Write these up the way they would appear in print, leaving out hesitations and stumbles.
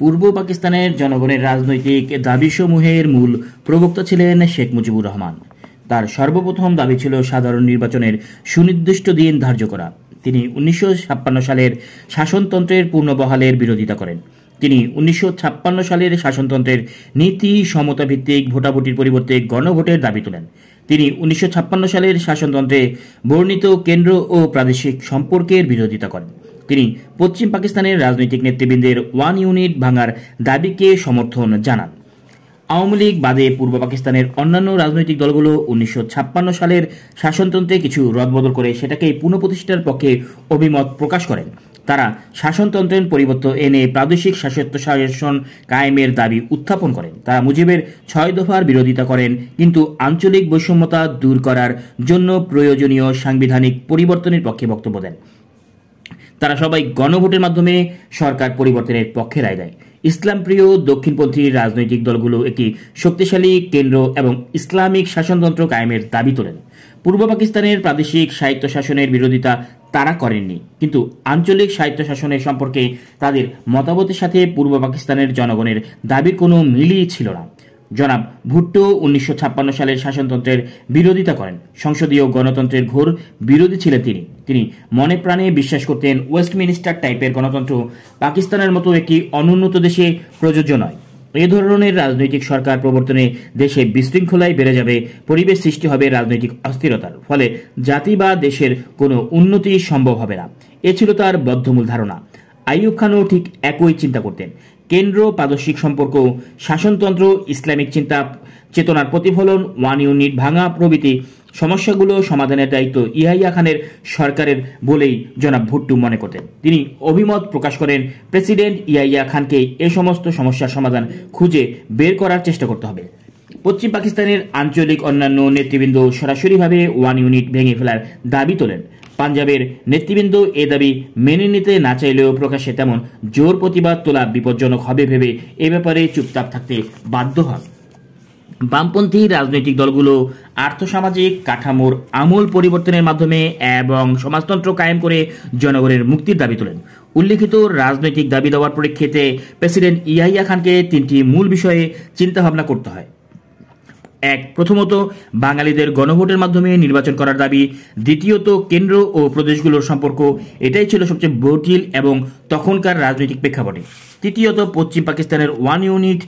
পূর্ব পাকিস্তানের জনগণের রাজনৈতিক দাবিসমূহের মূল প্রবক্তা ছিলেন শেখ মুজিবুর রহমান। তার সর্বপ্রথম দাবি ছিল সাধারণ নির্বাচনের সুনির্দিষ্ট দিন ধার্য করা। তিনি 1956 সালের শাসনতন্ত্রের পুনর্বহালের বিরোধিতা করেন। তিনি 1956 সালের শাসনতন্ত্রের নীতি সমতাভিত্তিক ভোটাভুটির পরিবর্তে গণভোটের দাবি তোলেন। তিনি 1956 সালের শাসনতন্ত্রে বর্ণিত কেন্দ্র ও প্রাদেশিক সম্পর্কের বিরোধিতা করেন। তিনি পশ্চিম পাকিস্তানের রাজনৈতিক নেতৃবৃন্দের ওয়ান ইউনিট ভাঙার দাবিকে সমর্থন জানান। আওয়ামী লীগ বাদে পূর্ব পাকিস্তানের অন্যান্য রাজনৈতিক দলগুলো 1956 সালের শাসনতন্ত্রে কিছু রদবদল করে সেটাকে পুনঃপ্রতিষ্ঠার পক্ষে অভিমত প্রকাশ করেন। তারা শাসনতন্ত্রের পরিবর্তন এনে প্রাদেশিক শাসন কায়েমের দাবি উত্থাপন করেন। তারা মুজিবের 6 দফার বিরোধিতা করেন, কিন্তু আঞ্চলিক বৈষম্যতা দূর করার জন্য প্রয়োজনীয় সাংবিধানিক পরিবর্তনের পক্ষে বক্তব্য দেন। তারা সবাই গণভোটের মাধ্যমে সরকার পরিবর্তনের পক্ষে রায় দেয়। ইসলামপ্রিয় দক্ষিণপন্থী রাজনৈতিক দলগুলো একটি শক্তিশালী কেন্দ্র এবং ইসলামিক শাসনতন্ত্র কায়েমের দাবি তোলেন। পূর্ব পাকিস্তানের প্রাদেশিক স্বায়ত্তশাসনের বিরোধিতা তারা করেননি, কিন্তু আঞ্চলিক স্বায়ত্তশাসনের সম্পর্কে তাদের মতামতের সাথে পূর্ব পাকিস্তানের জনগণের দাবির কোনো মিলই ছিল না। জনাব ভুট্টো 1956 সালের শাসনতন্ত্রের বিরোধিতা করেন। সংসদীয় গণতন্ত্রের ঘোর বিরোধী ছিলেন তিনি মনে প্রাণে বিশ্বাস করতেন ওয়েস্টমিনিস্টার টাইপের গণতন্ত্র পাকিস্তানের মতো একটি অনুন্নত দেশে প্রযোজ্য নয়। এ ধরনের রাজনৈতিক সরকার প্রবর্তনে দেশে বিশৃঙ্খলায় বেড়ে যাবে, পরিবেশ সৃষ্টি হবে রাজনৈতিক অস্থিরতার, ফলে জাতি বা দেশের কোনো উন্নতি সম্ভব হবে না। এ ছিল তার বদ্ধমূল ধারণা। আইয়ুব খানও ঠিক একই চিন্তা করতেন। কেন্দ্র প্রাদেশিক সম্পর্ক, শাসনতন্ত্র, ইসলামিক চেতনার প্রতিফলন, ওয়ান ইউনিট ভাঙা প্রভৃতি সমস্যাগুলো সমাধানের দায়িত্ব ইয়াহিয়া খানের সরকারের বলেই জনাব ভুট্টো মনে করতেন। তিনি অভিমত প্রকাশ করেন, প্রেসিডেন্ট ইয়াহিয়া খানকে এ সমস্ত সমস্যার সমাধান খুঁজে বের করার চেষ্টা করতে হবে। পশ্চিম পাকিস্তানের আঞ্চলিক অন্যান্য নেতৃবৃন্দ সরাসরিভাবে ওয়ান ইউনিট ভেঙে ফেলার দাবি তোলেন। পাঞ্জাবের নেতৃবৃন্দ এ দাবি মেনে নিতে না চাইলেও প্রকাশ্যে তেমন জোর প্রতিবাদ তোলা বিপজ্জনক হবে ভেবে এ ব্যাপারে চুপচাপ থাকতে বাধ্য হন। বামপন্থী রাজনৈতিক দলগুলো আর্থসামাজিক কাঠামোর আমূল পরিবর্তনের মাধ্যমে এবং সমাজতন্ত্র কায়েম করে জনগণের মুক্তির দাবি তোলেন। উল্লিখিত রাজনৈতিক দাবি দেওয়ার পরিপ্রেক্ষিতে প্রেসিডেন্ট ইয়াহিয়া খানকে 3টি মূল বিষয়ে চিন্তাভাবনা করতে হয়। প্রথমত, বাঙালিদের গণভোটের মাধ্যমে নির্বাচন করার দাবি। দ্বিতীয়ত, কেন্দ্র ও প্রদেশগুলোর সম্পর্ক। এটাই ছিল সবচেয়ে জটিল এবং তখনকার রাজনৈতিক প্রেক্ষাপটে। তৃতীয়ত, পশ্চিম পাকিস্তানের ওয়ান ইউনিট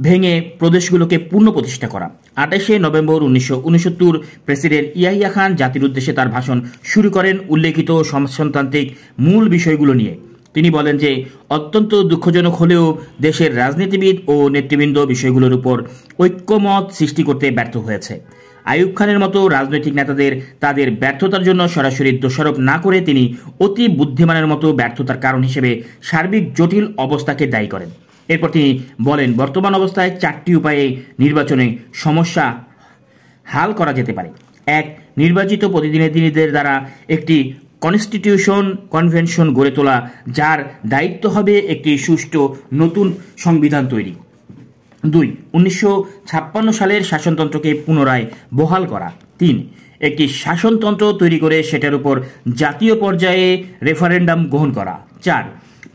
ভেঙে প্রদেশগুলোকে পুনঃ প্রতিষ্ঠা করা। 28শে নভেম্বর 1969 প্রেসিডেন্ট ইয়াহিয়া খান জাতির উদ্দেশ্যে তার ভাষণ শুরু করেন উল্লেখিত সমাজতান্ত্রিক মূল বিষয়গুলো নিয়ে। তিনি বলেন যে অত্যন্ত দুঃখজনক হলেও দেশের রাজনীতিবিদ ও নেতৃবৃন্দ বিষয়গুলোর উপর ঐক্যমত সৃষ্টি করতে ব্যর্থ হয়েছে। আইয়ুব খানের মতো রাজনৈতিক নেতাদের তাদের ব্যর্থতার জন্য সরাসরি দোষারোপ না করে তিনি অতি বুদ্ধিমানের মতো ব্যর্থতার কারণ হিসেবে সার্বিক জটিল অবস্থাকে দায়ী করেন। এরপর তিনি বলেন, বর্তমান অবস্থায় 4টি উপায়ে নির্বাচনে সমস্যা হাল করা যেতে পারে। 1. নির্বাচিত প্রতিনিধিদের দ্বারা একটি কনভেনশন গড়ে তোলা, যার দায়িত্ব হবে একটি সুষ্ঠু নতুন সংবিধান তৈরি। 2. 1956 সালের শাসনতন্ত্রকে পুনরায় বহাল করা। 3. একটি শাসনতন্ত্র তৈরি করে সেটার উপর জাতীয় পর্যায়ে রেফারেন্ডাম গ্রহণ করা। 4.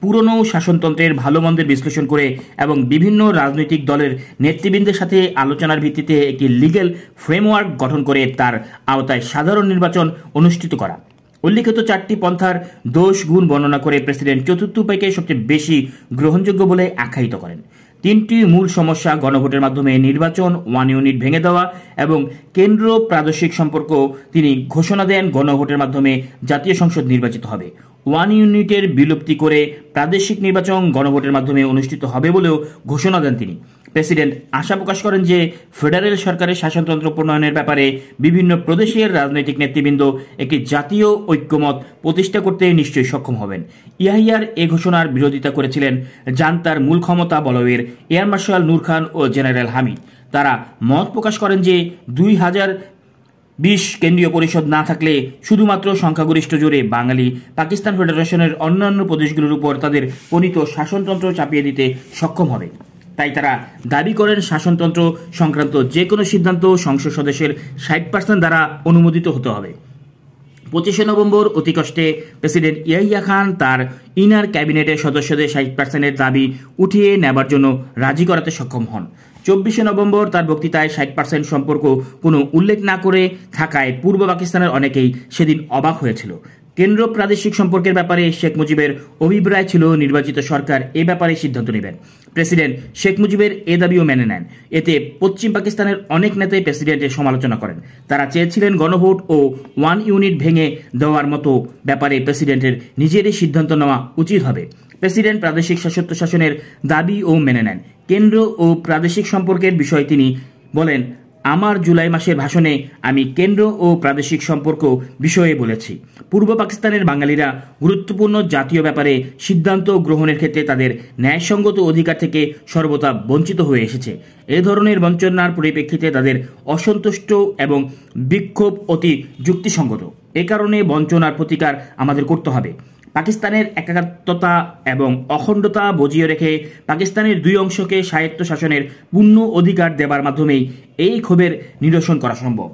পুরনো শাসনতন্ত্রের ভালো মন্দের বিশ্লেষণ করে এবং বিভিন্ন রাজনৈতিক দলের নেতৃবৃন্দের সাথে আলোচনার ভিত্তিতে একটি লিগ্যাল ফ্রেমওয়ার্ক গঠন করে তার আওতায় সাধারণ নির্বাচন অনুষ্ঠিত করা। উল্লিখিত 4টি পন্থার দোষ গুণ বর্ণনা করে প্রেসিডেন্ট চতুর্থ উপায়কে সবচেয়ে বেশি গ্রহণযোগ্য বলে আখ্যায়িত করেন। 3টি মূল সমস্যা গণভোটের মাধ্যমে নির্বাচন, ওয়ান ইউনিট ভেঙে দেওয়া এবং কেন্দ্র প্রাদেশিক সম্পর্ক। তিনি ঘোষণা দেন গণভোটের মাধ্যমে জাতীয় সংসদ নির্বাচিত হবে। ওয়ান ইউনিটের বিলুপ্তি করে প্রাদেশিক নির্বাচন গণভোটের মাধ্যমে অনুষ্ঠিত হবে বলেও ঘোষণা দেন তিনি। প্রেসিডেন্ট আশা প্রকাশ করেন যে ফেডারেল সরকারের শাসনতন্ত্র প্রণয়নের ব্যাপারে বিভিন্ন প্রদেশের রাজনৈতিক নেতৃবৃন্দ একটি জাতীয় ঐক্যমত প্রতিষ্ঠা করতে নিশ্চয়ই সক্ষম হবেন। ইয়াহিয়ার এ ঘোষণার বিরোধিতা করেছিলেন জান্তার মূল ক্ষমতা বলয়ের এয়ার মার্শাল নূর খান ও জেনারেল হামিদ। তারা মত প্রকাশ করেন যে 2020 কেন্দ্রীয় পরিষদ না থাকলে শুধুমাত্র সংখ্যাগরিষ্ঠ জোরে বাঙালি পাকিস্তান ফেডারেশনের অন্যান্য প্রদেশগুলোর উপর তাদের প্রণীত শাসনতন্ত্র চাপিয়ে দিতে সক্ষম হবে। তাই তারা দাবি করেন শাসনতন্ত্র সংক্রান্ত যে কোনো সিদ্ধান্ত সংসদ সদস্যের 60% দ্বারা অনুমোদিত হতে হবে। 25 নভেম্বর অতি কষ্টে প্রেসিডেন্ট ইয়াহিয়া খান তার ইনার ক্যাবিনেটের সদস্যদের 60% দাবি উঠিয়ে নেবার জন্য রাজি করাতে সক্ষম হন। 24 নভেম্বর তার বক্তৃতায় 60% সম্পর্ক কোনো উল্লেখ না করে থাকায় পূর্ব পাকিস্তানের অনেকেই সেদিন অবাক হয়েছিল। কেন্দ্র প্রাদেশিক সম্পর্কের ব্যাপারে শেখ মুজিবের অভিপ্রায় ছিল নির্বাচিত সরকার এ ব্যাপারে সিদ্ধান্ত নেবেন। প্রেসিডেন্ট শেখ মুজিবের এ দাবিও মেনে নেন। এতে পশ্চিম পাকিস্তানের অনেক নেতাই প্রেসিডেন্টের সমালোচনা করেন। তারা চেয়েছিলেন গণভোট ও 1 ইউনিট ভেঙে দেওয়ার মতো ব্যাপারে প্রেসিডেন্টের নিজেরই সিদ্ধান্ত নেওয়া উচিত হবে। প্রেসিডেন্ট প্রাদেশিক শাসনের দাবিও মেনে নেন। কেন্দ্র ও প্রাদেশিক সম্পর্কের বিষয়ে তিনি বলেন, আমার জুলাই মাসের ভাষণে আমি কেন্দ্র ও প্রাদেশিক সম্পর্ক বিষয়ে বলেছি, পূর্ব পাকিস্তানের বাঙালিরা গুরুত্বপূর্ণ জাতীয় ব্যাপারে সিদ্ধান্ত গ্রহণের ক্ষেত্রে তাদের ন্যায়সঙ্গত অধিকার থেকে সর্বদা বঞ্চিত হয়ে এসেছে। এ ধরনের বঞ্চনার পরিপ্রেক্ষিতে তাদের অসন্তুষ্ট এবং বিক্ষোভ অতি যুক্তিসঙ্গত। এ কারণে বঞ্চনার প্রতিকার আমাদের করতে হবে। পাকিস্তানের একাত্মতা এবং অখণ্ডতা বজিয়ে রেখে পাকিস্তানের দুই অংশকে স্বায়ত্ত শাসনের পূর্ণ অধিকার দেবার মাধ্যমেই এই ক্ষোভের নিরসন করা সম্ভব।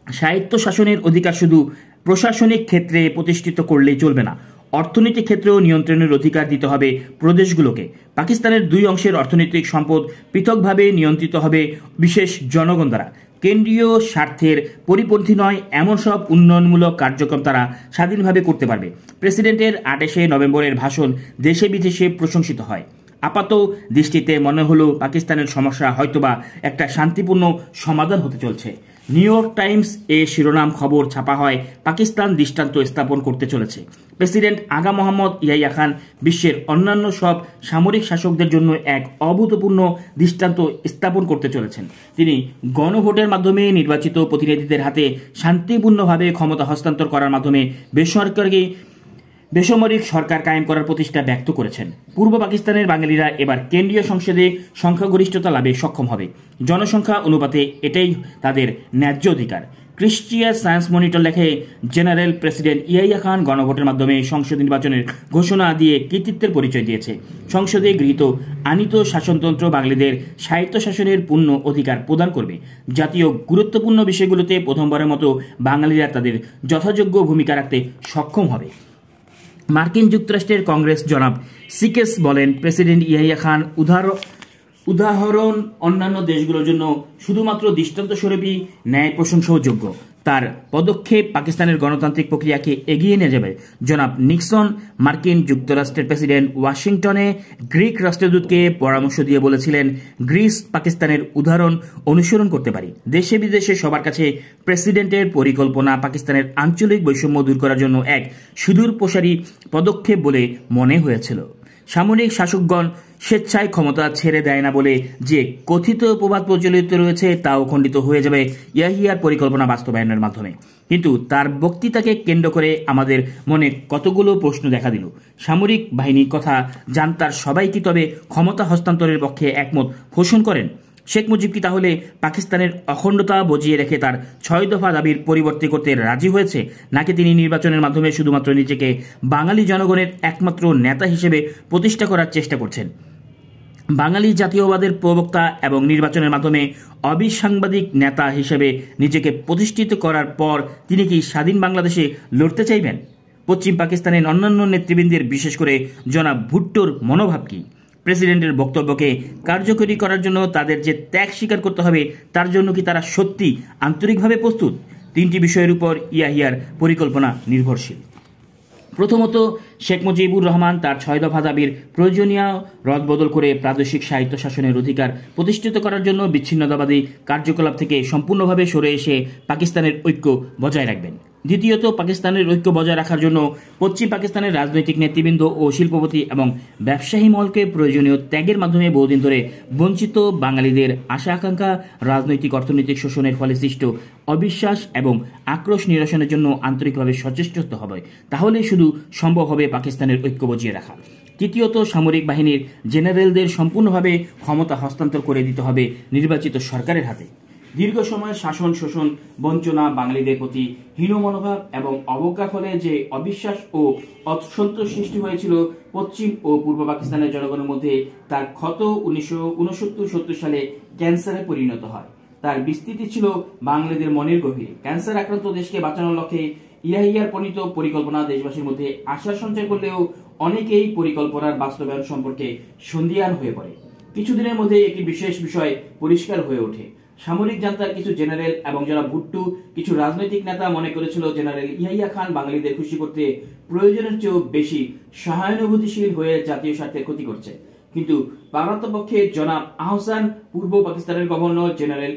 স্বায়ত্ত শাসনের অধিকার শুধু প্রশাসনিক ক্ষেত্রে প্রতিষ্ঠিত করলেই চলবে না, অর্থনৈতিক ক্ষেত্রেও নিয়ন্ত্রণের অধিকার দিতে হবে প্রদেশগুলোকে। পাকিস্তানের দুই অংশের অর্থনৈতিক সম্পদ পৃথকভাবে নিয়ন্ত্রিত হবে বিশেষ জনগণ দ্বারা। কেন্দ্রীয় স্বার্থের পরিপন্থী নয় এমন সব উন্নয়নমূলক কার্যক্রম তারা স্বাধীনভাবে করতে পারবে। প্রেসিডেন্টের 28 নভেম্বরের ভাষণ দেশে বিদেশে প্রশংসিত হয়। আপাত দৃষ্টিতে মনে হলো পাকিস্তানের সমস্যা হয়তোবা একটা শান্তিপূর্ণ সমাধান হতে চলছে। নিউ ইয়র্ক টাইমস এ শিরোনাম খবর ছাপা হয়, পাকিস্তান দৃষ্টান্ত স্থাপন করতে চলেছে। প্রেসিডেন্ট আগা মোহাম্মদ ইয়াহিয়া খান বিশ্বের অন্যান্য সব সামরিক শাসকদের জন্য এক অভূতপূর্ণ দৃষ্টান্ত স্থাপন করতে চলেছেন। তিনি গণভোটের মাধ্যমে নির্বাচিত প্রতিনিধিদের হাতে শান্তিপূর্ণভাবে ক্ষমতা হস্তান্তর করার মাধ্যমে বেসামরিক সরকার কায়েম করার প্রতিষ্ঠা ব্যক্ত করেছেন। পূর্ব পাকিস্তানের বাঙালিরা এবার কেন্দ্রীয় সংসদে সংখ্যাগরিষ্ঠতা লাভে সক্ষম হবে। জনসংখ্যা অনুপাতে এটাই তাদের ন্যায্য অধিকার। ক্রিশ্চিয়ান সায়েন্স মনিটর লেখে, জেনারেল প্রেসিডেন্ট ইয়াহিয়া খান গণভোটের মাধ্যমে সংসদ নির্বাচনের ঘোষণা দিয়ে কৃতিত্বের পরিচয় দিয়েছে। সংসদে গৃহীত আনীত শাসনতন্ত্র বাঙালিদের স্বায়ত্ত শাসনের পূর্ণ অধিকার প্রদান করবে। জাতীয় গুরুত্বপূর্ণ বিষয়গুলোতে প্রথমবারের মতো বাঙালিরা তাদের যথাযোগ্য ভূমিকা রাখতে সক্ষম হবে। মার্কিন যুক্তরাষ্ট্রের কংগ্রেস জনাব সিকেস বলেন, প্রেসিডেন্ট ইয়াহিয়া খান উদাহরণ অন্যান্য দেশগুলোর জন্য শুধুমাত্র দৃষ্টান্তস্বরূপই ন্যায় প্রশংসাও যোগ্য। তার পদক্ষেপ পাকিস্তানের গণতান্ত্রিক প্রক্রিয়াকে এগিয়ে নিয়ে যাবে। জনাব নিক্সন মার্কিন যুক্তরাষ্ট্রের প্রেসিডেন্ট ওয়াশিংটনে গ্রিক রাষ্ট্রদূতকে পরামর্শ দিয়ে বলেছিলেন, গ্রিস পাকিস্তানের উদাহরণ অনুসরণ করতে পারি। দেশে বিদেশে সবার কাছে প্রেসিডেন্টের পরিকল্পনা পাকিস্তানের আঞ্চলিক বৈষম্য দূর করার জন্য এক সুদূর প্রসারী পদক্ষেপ বলে মনে হয়েছিল। সামরিক শাসকগণ স্বেচ্ছায় ক্ষমতা ছেড়ে দেয় না বলে যে কথিত প্রবাদ প্রচলিত রয়েছে তাও খণ্ডিত হয়ে যাবে ইয়াহিয়ার পরিকল্পনা বাস্তবায়নের মাধ্যমে। কিন্তু তার বক্তৃতাকে কেন্দ্র করে আমাদের মনে কতগুলো প্রশ্ন দেখা দিল। সামরিক বাহিনীর কথা জানতার সবাই কি তবে ক্ষমতা হস্তান্তরের পক্ষে একমত পোষণ করেন? শেখ মুজিব কি তাহলে পাকিস্তানের অখণ্ডতা বজিয়ে রেখে তার 6 দফা দাবির পরিবর্তন করতে রাজি হয়েছে, নাকি তিনি নির্বাচনের মাধ্যমে শুধুমাত্র নিজেকে বাঙালি জনগণের একমাত্র নেতা হিসেবে প্রতিষ্ঠা করার চেষ্টা করছেন? বাঙালি জাতীয়বাদের প্রবক্তা এবং নির্বাচনের মাধ্যমে অবিসাংবাদিক নেতা হিসেবে নিজেকে প্রতিষ্ঠিত করার পর তিনি কি স্বাধীন বাংলাদেশে লড়তে চাইবেন? পশ্চিম পাকিস্তানের অন্যান্য নেতৃবৃন্দের বিশেষ করে জনাব ভুট্টোর মনোভাব কি? প্রেসিডেন্টের বক্তব্যকে কার্যকরী করার জন্য তাদের যে ত্যাগ স্বীকার করতে হবে তার জন্য কি তারা সত্যি আন্তরিকভাবে প্রস্তুত? 3টি বিষয়ের উপর ইয়াহিয়ার পরিকল্পনা নির্ভরশীল। প্রথমত, শেখ মুজিবুর রহমান তার 6 দফা দাবির প্রয়োজনীয় রদবদল করে প্রাদেশিক স্বায়ত্ত শাসনের অধিকার প্রতিষ্ঠিত করার জন্য বিচ্ছিন্নতাবাদী কার্যকলাপ থেকে সম্পূর্ণভাবে সরে এসে পাকিস্তানের ঐক্য বজায় রাখবেন। দ্বিতীয়ত, পাকিস্তানের ঐক্য বজায় রাখার জন্য পশ্চিম পাকিস্তানের রাজনৈতিক নেতৃবৃন্দ ও শিল্পপতি এবং ব্যবসায়ী মহলকে প্রয়োজনীয় ত্যাগের মাধ্যমে বহুদিন ধরে বঞ্চিত বাঙালিদের আশা আকাঙ্ক্ষা রাজনৈতিক অর্থনৈতিক শোষণের ফলে সৃষ্ট অবিশ্বাস এবং আক্রোশ নিরসনের জন্য আন্তরিকভাবে সচেষ্ট হতে হবে। তাহলে শুধু সম্ভব হবে পাকিস্তানের ঐক্য বজিয়ে রাখা। তৃতীয়ত, সামরিক বাহিনীর জেনারেলদের সম্পূর্ণভাবে ক্ষমতা হস্তান্তর করে দিতে হবে নির্বাচিত সরকারের হাতে। দীর্ঘ সময়ের শাসন, শোষণ, বঞ্চনা, বাঙালিদের প্রতি হীন মনোভাব এবং অবজ্ঞার ফলে যে অবিশ্বাস ও অসন্তোষ সৃষ্টি হয়েছিল পশ্চিম ও পূর্ব পাকিস্তানের জনগণের মধ্যে, তার ক্ষত 1969-70 সালে ক্যান্সারে পরিণত হয়। তার বিস্তৃতি ছিল বাঙালিদের মনের গভীরে। ক্যান্সার আক্রান্ত দেশকে বাঁচানোর লক্ষ্যে ইয়াহিয়ার প্রণীত পরিকল্পনা দেশবাসীর মধ্যে আশা সঞ্চার করলেও অনেকেই পরিকল্পনার বাস্তবায়ন সম্পর্কে সন্দিহান হয়ে পড়ে। কিছুদিনের মধ্যে একটি বিশেষ বিষয় পরিষ্কার হয়ে ওঠে। সামরিক জান্তার কিছু জেনারেল এবং যারা ভুট্টো কিছু রাজনৈতিক নেতা মনে করেছিল জেনারেল ইয়াহিয়া খান বাঙালিদের খুশি করতে প্রয়োজনের চেয়েও বেশি সহানুভূতিশীল হয়ে জাতীয় স্বার্থের ক্ষতি করছে। কিন্তু পারতপক্ষে জনাব আহসান পূর্ব পাকিস্তানের governor general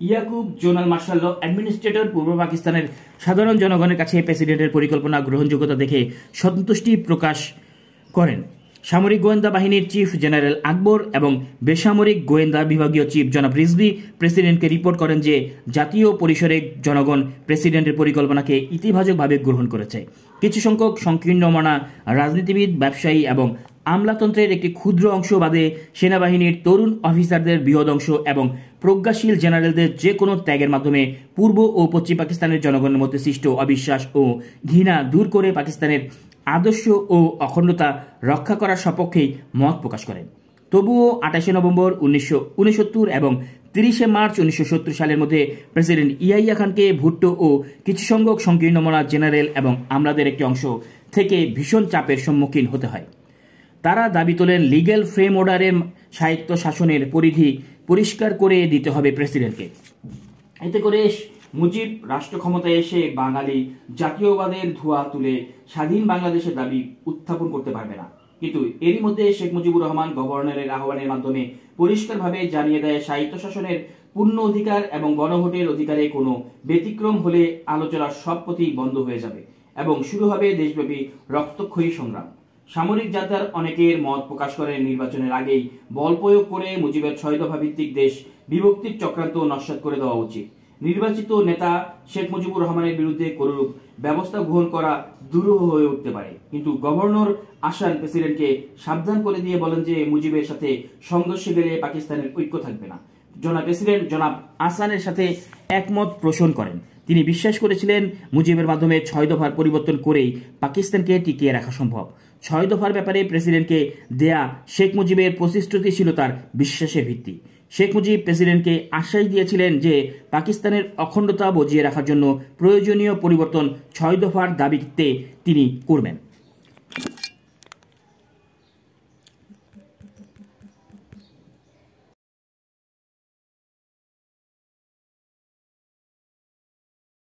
Yakub zonal martial law administrator পূর্ব পাকিস্তানের সাধারণ জনগণের কাছে প্রেসিডেন্টের পরিকল্পনা গ্রহণযোগ্যতা দেখে সন্তুষ্টি প্রকাশ করেন। সামরিক গোয়েন্দা বাহিনীর চিফ জেনারেল আকবর এবং বেসামরিক গোয়েন্দা বিভাগীয় চিফ জনাব রিজভি প্রেসিডেন্টকে রিপোর্ট করেন যে জাতীয় পরিসরে জনগণ প্রেসিডেন্টের পরিকল্পনাকে ইতিবাচকভাবে গ্রহণ করেছে। কিছু সংখ্যক সংকীর্ণ মনা রাজনীতিবিদ, ব্যবসায়ী এবং আমলাতন্ত্রের একটি ক্ষুদ্র অংশ বাদে সেনাবাহিনীর তরুণ অফিসারদের বৃহৎ অংশ এবং প্রজ্ঞাশীল জেনারেলদের যে কোনো ত্যাগের মাধ্যমে পূর্ব ও পশ্চিম পাকিস্তানের জনগণের মধ্যে সৃষ্ট অবিশ্বাস ও ঘৃণা দূর করে পাকিস্তানের আদর্শ ও অখণ্ডতা রক্ষা করার সপক্ষেই মত প্রকাশ করেন। তবুও 28 নভেম্বর 1969 এবং 30 মার্চ 1970 সালের মধ্যে প্রেসিডেন্ট ইয়াহিয়া খানকে ভুট্টো ও কিছু সংখ্যক সংকীর্ণমনা জেনারেল এবং আমলাদের একটি অংশ থেকে ভীষণ চাপের সম্মুখীন হতে হয়। তারা দাবি তোলেন লিগ্যাল ফ্রেম অর্ডারের স্বায়ত্ত শাসনের পরিধি পরিষ্কার করে দিতে হবে প্রেসিডেন্টকে। এতে করে মুজিব রাষ্ট্র ক্ষমতায় এসে বাঙালি জাতীয়বাদের ধোঁয়া তুলে স্বাধীন বাংলাদেশের দাবি উত্থাপন করতে পারবে না। কিন্তু এরই মধ্যে শেখ মুজিবুর রহমান গভর্নরের আহ্বানের মাধ্যমে পরিষ্কারভাবে জানিয়ে দেয় স্বায়ত্ত শাসনের পূর্ণ অধিকার এবং গণভোটের অধিকারে কোনো ব্যতিক্রম হলে আলোচনার সব পথই বন্ধ হয়ে যাবে এবং শুরু হবে দেশব্যাপী রক্তক্ষয়ী সংগ্রাম। সামরিক জান্তার অনেকের মত প্রকাশ করেন নির্বাচনের আগেই বল প্রয়োগ করে মুজিবের 6 দফা ভিত্তিক দেশ বিভক্তির চক্রান্ত নস্যাৎ করে দেওয়া উচিত। নির্বাচিত নেতা শেখ মুজিবুর রহমানের বিরুদ্ধে কোনরূপ ব্যবস্থা গ্রহণ করা দুরূহ হয়ে উঠতে পারে। কিন্তু গভর্নর আসান প্রেসিডেন্টকে সাবধান করে দিয়ে বলেন যে মুজিবের সাথে সংঘর্ষে গেলে পাকিস্তানের ঐক্য থাকবে না। প্রেসিডেন্ট জনাব আসানের সাথে একমত পোষণ করেন। তিনি বিশ্বাস করেছিলেন মুজিবের মাধ্যমে 6 দফার পরিবর্তন করেই পাকিস্তানকে টিকিয়ে রাখা সম্ভব। 6 দফার ব্যাপারে প্রেসিডেন্টকে দেয়া শেখ মুজিবের প্রতিশ্রুতি ছিল তার বিশ্বাসের ভিত্তি। শেখ মুজিব প্রেসিডেন্টকে আশ্বাস দিয়েছিলেন যে পাকিস্তানের অখণ্ডতা বজিয়ে রাখার জন্য প্রয়োজনীয় পরিবর্তন 6 দফার দাবিতে তিনি করবেন।